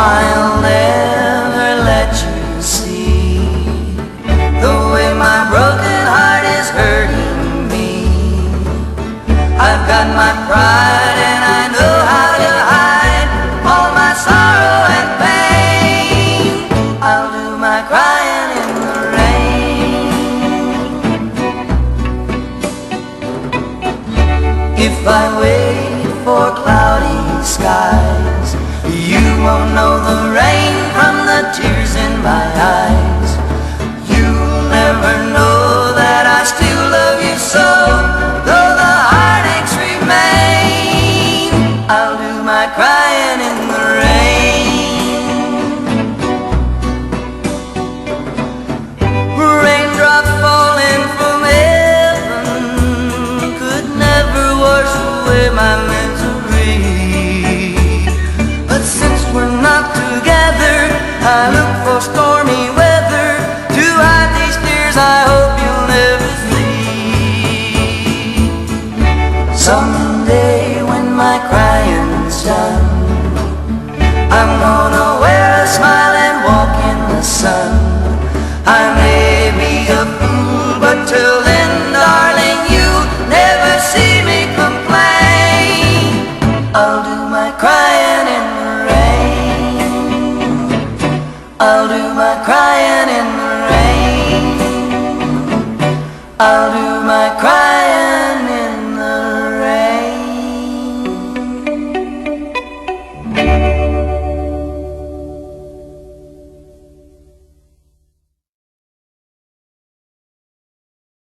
I'll never let you see the way my broken heart is hurting me. I've got my pride and I know how to hide all my sorrow and pain. I'll do my crying in the rain. If I wait for cloudy skies, you won't know the rain from the tears in my eyes. You'll never know that I still love you so, though the heartaches remain. I'll do my crying in the rain. Raindrops falling from heaven could never wash away my misery. Since we're not together, I look for stormy weather to hide these tears I hope you'll never see. Someday when my crying's done, I'm gonna wear a smile and walk in the sun. I may be a fool, but till then, darling, you'll never see me complain. I'll do my crying in the I'll do my crying in the rain. I'll do my crying.